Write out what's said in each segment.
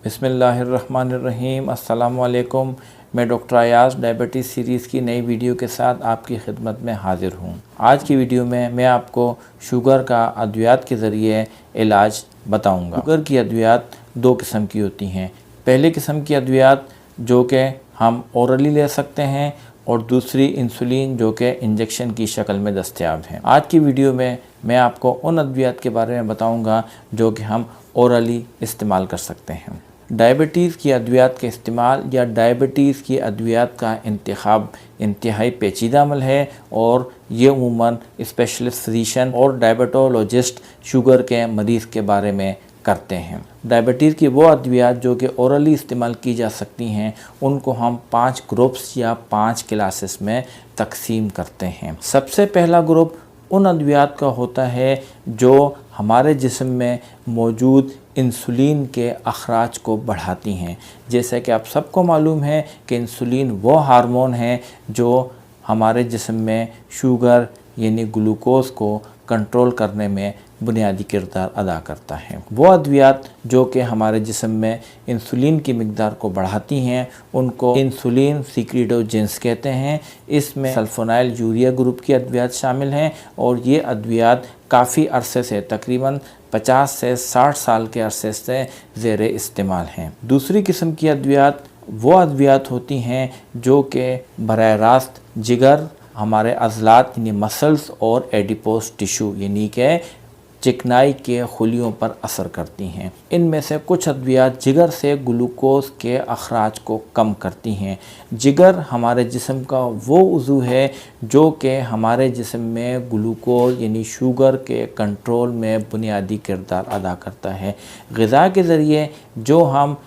बिस्मिल्लाहिर्रहमानिर्रहीम। अस्सलामुअलैकुम। मैं डॉक्टर अयाज डायबिटीज़ सीरीज़ की नई वीडियो के साथ आपकी खिदमत में हाज़िर हूँ। आज की वीडियो में मैं आपको शुगर का अद्वियात के ज़रिए इलाज बताऊँगा। शुगर की अद्वियात दो किस्म की होती हैं। पहली किस्म की अद्वियात जो कि हम ओरली ले सकते हैं और दूसरी इंसुलिन जो कि इंजेक्शन की शक्ल में दस्तयाब है। आज की वीडियो में मैं आपको उन अद्वियात के बारे में बताऊंगा जो कि हम ओरली इस्तेमाल कर सकते हैं। डायबिटीज़ की अद्वियात के इस्तेमाल या डायबिटीज़ की अद्वियात का इंतखाब इंतहाई पेचीदा अमल है और ये अमूमन स्पेशलिस्ट फिजिशियन और डायबिटोलॉजिस्ट शुगर के मरीज़ के बारे में करते हैं। डायबिटीज़ की वो अद्वियात जो कि ओरली इस्तेमाल की जा सकती हैं उनको हम 5 ग्रुप्स या 5 क्लासेस में तकसीम करते हैं। सबसे पहला ग्रुप उन अद्वियात का होता है जो हमारे जिस्म में मौजूद इंसुलिन के अखराज को बढ़ाती हैं। जैसे कि आप सबको मालूम है कि इंसुलिन वो हार्मोन है जो हमारे जिस्म में शुगर यानी ग्लूकोज़ को कंट्रोल करने में बुनियादी किरदार अदा करता है। वो अद्वियात जो कि हमारे जिस्म में इंसुलिन की मिकदार को बढ़ाती हैं उनको इंसुलिन सीक्रेटोजेंस कहते हैं। इसमें सल्फोनाइल यूरिया ग्रुप की अद्वियात शामिल हैं और ये अद्वियात काफ़ी अरसे से तकरीबन 50 से 60 साल के अरसे से ज़ेरे इस्तेमाल हैं। दूसरी किस्म की अद्वियात वो अद्वियात होती हैं जो कि बराह रास्त जिगर, हमारे अज़लात यानी मसल्स और एडिपोज टिश्यू यानी कि चिकनाई के खुलियों पर असर करती हैं। इनमें से कुछ अद्वियात जिगर से ग्लूकोज़ के अखराज को कम करती हैं। जिगर हमारे जिस्म का वो उज़ू है जो कि हमारे जिस्म में ग्लूकोज़ यानी शुगर के कंट्रोल में बुनियादी किरदार अदा करता है। ग़िज़ा के ज़रिए जो हम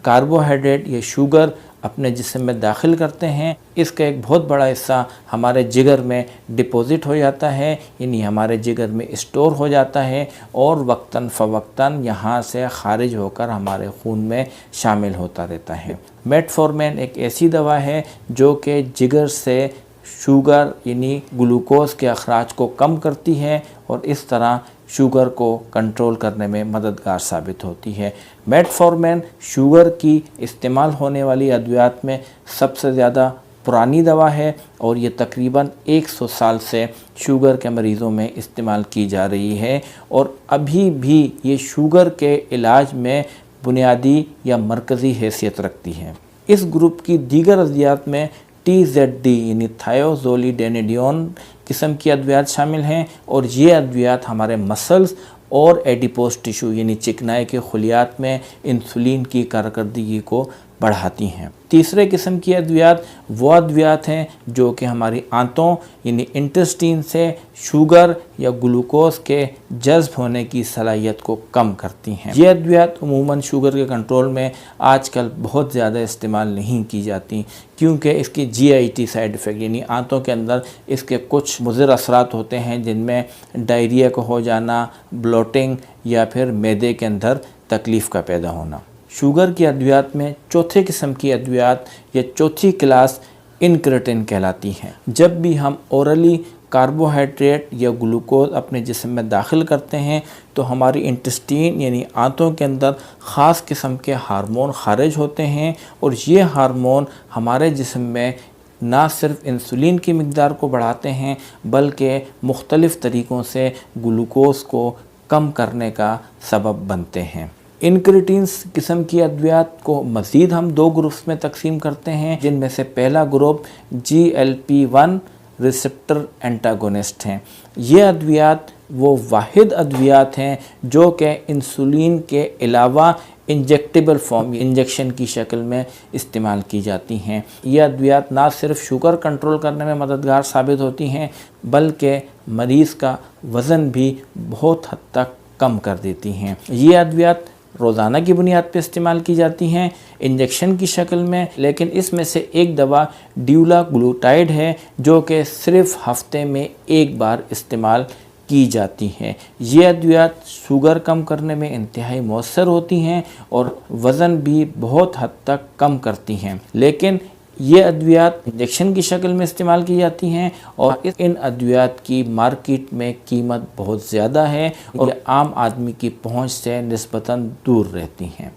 कार्बोहाइड्रेट या शुगर अपने जिस्म में दाखिल करते हैं इसका एक बहुत बड़ा हिस्सा हमारे जिगर में डिपॉज़िट हो जाता है यानी हमारे जिगर में स्टोर हो जाता है और वक्तन फ़वक्तन यहाँ से ख़ारिज होकर हमारे खून में शामिल होता रहता है। मेटफॉर्मिन एक ऐसी दवा है जो कि जिगर से शुगर यानी ग्लूकोज़ के अखराज को कम करती है और इस तरह शुगर को कंट्रोल करने में मददगार साबित होती है। मेटफॉर्मिन शुगर की इस्तेमाल होने वाली अद्वियात में सबसे ज़्यादा पुरानी दवा है और ये तकरीबन 100 साल से शुगर के मरीज़ों में इस्तेमाल की जा रही है और अभी भी ये शुगर के इलाज में बुनियादी या मरकज़ी हैसियत रखती है। इस ग्रुप की दीगर अद्वियात में TZD यानी थायोज़ोलिडेनिडिन किस्म की अद्वियात शामिल हैं और ये अद्वियात हमारे मसल्स और एडिपोज टिश्यू यानी चिकनाई के खुलियात में इंसुलिन की कारकर्दगी को बढ़ाती हैं। तीसरे किस्म की अद्वियात वो अद्वियात हैं जो कि हमारी आंतों यानी इंटेस्टीन से शुगर या ग्लूकोज़ के जज्ब होने की सलाहियत को कम करती हैं। ये अद्वियात अमूमन शुगर के कंट्रोल में आजकल बहुत ज़्यादा इस्तेमाल नहीं की जाती क्योंकि इसकी GIT साइड इफ़ेक्ट यानी आंतों के अंदर इसके कुछ मुज़िर असरात होते हैं जिनमें डायरिया का हो जाना, ब्लोटिंग या फिर मैदे के अंदर तकलीफ़ का पैदा होना। शुगर की अद्वियात में चौथे किस्म की अद्वियात या चौथी क्लास इनक्रेटिन कहलाती हैं। जब भी हम ओरली कार्बोहाइड्रेट या ग्लूकोज अपने जिस्म में दाखिल करते हैं तो हमारी इंटेस्टीन यानी आंतों के अंदर ख़ास किस्म के हार्मोन खारिज होते हैं और ये हार्मोन हमारे जिस्म में ना सिर्फ इंसुलिन की मिकदार को बढ़ाते हैं बल्कि मुख्तलिफ़ तरीक़ों से ग्लूकोज़ को कम करने का सबब बनते हैं। इनक्रेटिन्स किस्म की अद्वियात को मज़ीद हम 2 ग्रुप्स में तकसीम करते हैं जिनमें से पहला ग्रुप GLP-1 रिसेप्टर एंटागोनिस्ट हैं। ये अद्वियात वो वाहिद अद्वियात हैं जो कि इंसुलिन के अलावा इंजेक्टेबल फॉर्म इंजेक्शन की शक्ल में इस्तेमाल की जाती हैं। ये अद्वियात ना सिर्फ शुगर कंट्रोल करने में मददगार साबित होती हैं बल्कि मरीज़ का वज़न भी बहुत हद तक कम कर देती हैं। ये अद्वियात रोज़ाना की बुनियाद पर इस्तेमाल की जाती हैं इंजेक्शन की शक्ल में, लेकिन इसमें से एक दवा ड्यूलाग्लूटाइड है जो कि सिर्फ़ हफ्ते में 1 बार इस्तेमाल की जाती हैं। ये अद्वियात शुगर कम करने में इंतहाई मौसर होती हैं और वज़न भी बहुत हद तक कम करती हैं, लेकिन ये अद्वियात इंजेक्शन की शक्ल में इस्तेमाल की जाती हैं और इन अद्वियात की मार्केट में कीमत बहुत ज़्यादा है और आम आदमी की पहुंच से निस्बतन दूर रहती हैं।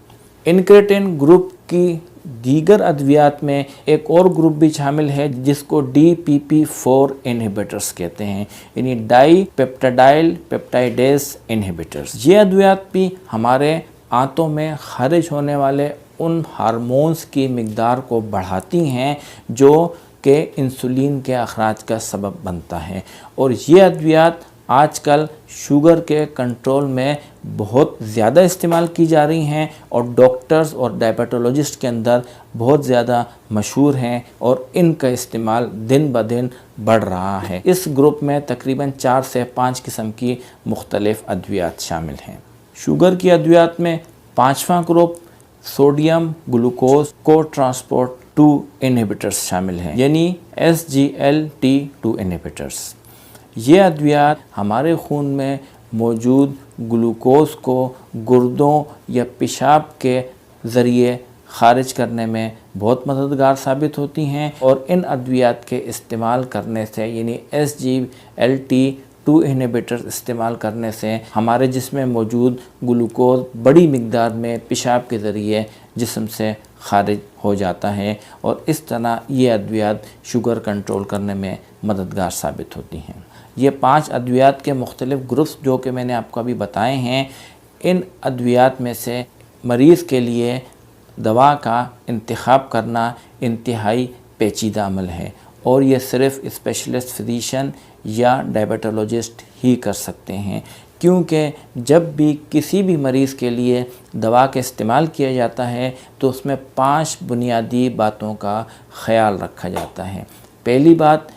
इनक्रेटिन ग्रुप की दीगर अद्वियात में एक और ग्रुप भी शामिल है जिसको DPP4 इनहिबिटर्स कहते हैं, यानी डाई पेप्टाडाइल पेप्टाइडेस इनहिबिटर्स। ये अद्वियात भी हमारे आंतों में खारिज होने वाले उन हार्मोन्स की मिकदार को बढ़ाती हैं जो कि इंसुलिन के अखराज का सबब बनता है। और ये अद्वियात आजकल शुगर के कंट्रोल में बहुत ज़्यादा इस्तेमाल की जा रही हैं और डॉक्टर्स और डायबिटोलॉजिस्ट के अंदर बहुत ज़्यादा मशहूर हैं और इनका इस्तेमाल दिन ब दिन बढ़ रहा है। इस ग्रुप में तकरीबन 4 से 5 किस्म की मुख्तलिफ अद्वियात शामिल हैं। शुगर की अद्वियात में 5वां ग्रुप सोडियम ग्लूकोज को ट्रांसपोर्ट 2 इनहिबिटर्स शामिल हैं, यानी SGLT2 इनहिबिटर्स। ये अद्वियात हमारे खून में मौजूद ग्लूकोज को गुर्दों या पेशाब के ज़रिए खारिज करने में बहुत मददगार साबित होती हैं और इन अद्वियात के इस्तेमाल करने से, यानी SGLT2 इनहिबिटर्स इस्तेमाल करने से हमारे जिस्म में मौजूद ग्लूकोज बड़ी मिकदार में पेशाब के ज़रिए जिस्म से खारिज हो जाता है और इस तरह ये अद्वियात शुगर कंट्रोल करने में मददगार साबित होती हैं। ये 5 अद्वियात के मुख्तलिफ़ ग्रुप्स जो कि मैंने आपको अभी बताए हैं, इन अद्वियात में से मरीज़ के लिए दवा का इंतखाब करना इंतहाई पेचीदा अमल है और ये सिर्फ़ स्पेशलिस्ट फिजिशियन या डायबिटोलॉजिस्ट ही कर सकते हैं, क्योंकि जब भी किसी भी मरीज़ के लिए दवा का इस्तेमाल किया जाता है तो उसमें 5 बुनियादी बातों का ख्याल रखा जाता है। पहली बात,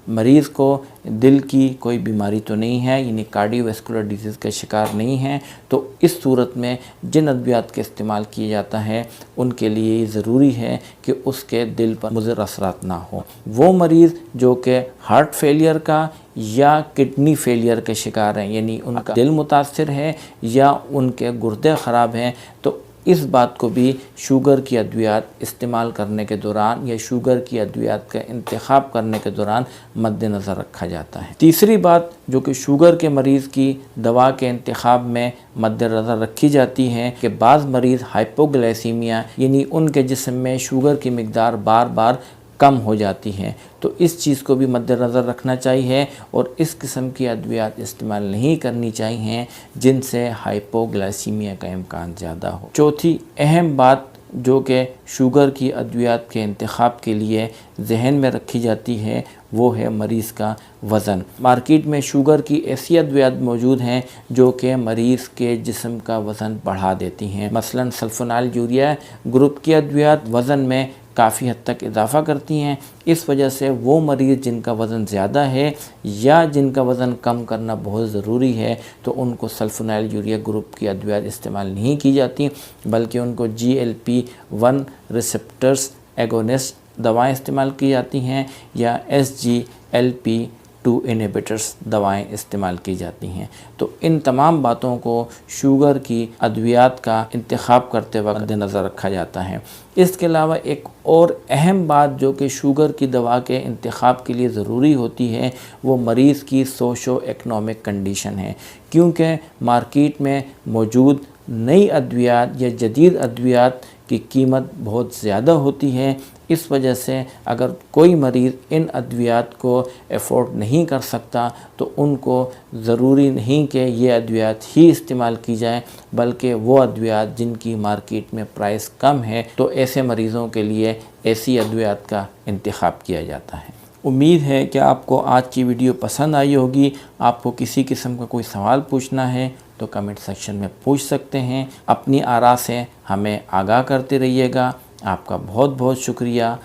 मरीज़ को दिल की कोई बीमारी तो नहीं है, यानी कार्डियोवैस्कुलर डिजीज़ का शिकार नहीं है, तो इस सूरत में जिन अद्वियात का इस्तेमाल किया जाता है उनके लिए ज़रूरी है कि उसके दिल पर मुज़र असरात ना हो। वो मरीज़ जो कि हार्ट फेलियर का या किडनी फेलियर के शिकार हैं, यानी उनका दिल मुतासिर है या उनके गुर्दे ख़राब हैं, तो इस बात को भी शुगर की अद्वियात इस्तेमाल करने के दौरान या शुगर की अद्वियात का इंतखाब करने के दौरान मद्देनज़र रखा जाता है। तीसरी बात जो कि शुगर के मरीज़ की दवा के इंतखाब में मद्देनज़र रखी जाती है कि बाज़ मरीज़ हाइपोग्लाइसीमिया, यानी उनके जिस्म में शुगर की मिकदार बार बार कम हो जाती है, तो इस चीज़ को भी मद्देनज़र रखना चाहिए और इस किस्म की अद्वियात इस्तेमाल नहीं करनी चाहिए जिनसे हाइपोग्लाइसीमिया का इम्कान ज़्यादा हो। चौथी अहम बात जो कि शुगर की अद्वियात के इंतखाब के लिए जहन में रखी जाती है वो है मरीज़ का वज़न। मार्केट में शुगर की ऐसी अद्वियात मौजूद हैं जो कि मरीज़ के जिस्म का वज़न बढ़ा देती हैं। मसलन सल्फोनाइल यूरिया ग्रुप की अद्वियात वज़न में काफ़ी हद तक इजाफ़ा करती हैं। इस वजह से वो मरीज़ जिनका वज़न ज़्यादा है या जिनका वज़न कम करना बहुत ज़रूरी है तो उनको सल्फोनाइल यूरिया ग्रुप की अद्वियात इस्तेमाल नहीं की जाती, बल्कि उनको GLP-1 रिसेप्टर्स एगोनिस्ट दवाएं इस्तेमाल की जाती हैं या SGLT2 इनहिबिटर्स दवाएं इस्तेमाल की जाती हैं। तो इन तमाम बातों को शुगर की अद्वियात का इंतखाब करते वक्त मद्देनज़र रखा जाता है। इसके अलावा एक और अहम बात जो कि शुगर की दवा के इंतखाब के लिए ज़रूरी होती है वो मरीज़ की सोशो इकनॉमिक कंडीशन है, क्योंकि मार्केट में मौजूद नई अद्वियात या जदीद अद्वियात की कीमत बहुत ज़्यादा होती है। इस वजह से अगर कोई मरीज़ इन अद्वियात को अफोर्ड नहीं कर सकता तो उनको ज़रूरी नहीं कि ये अद्वियात ही इस्तेमाल की जाए, बल्कि वो अद्वियात जिनकी मार्केट में प्राइस कम है तो ऐसे मरीज़ों के लिए ऐसी अद्वियात का इंतखाब किया जाता है। उम्मीद है कि आपको आज की वीडियो पसंद आई होगी। आपको किसी किस्म का कोई सवाल पूछना है तो कमेंट सेक्शन में पूछ सकते हैं। अपनी आरा से हमें आगाह करते रहिएगा। आपका बहुत बहुत शुक्रिया।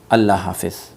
अल्लाह हाफ़िज़।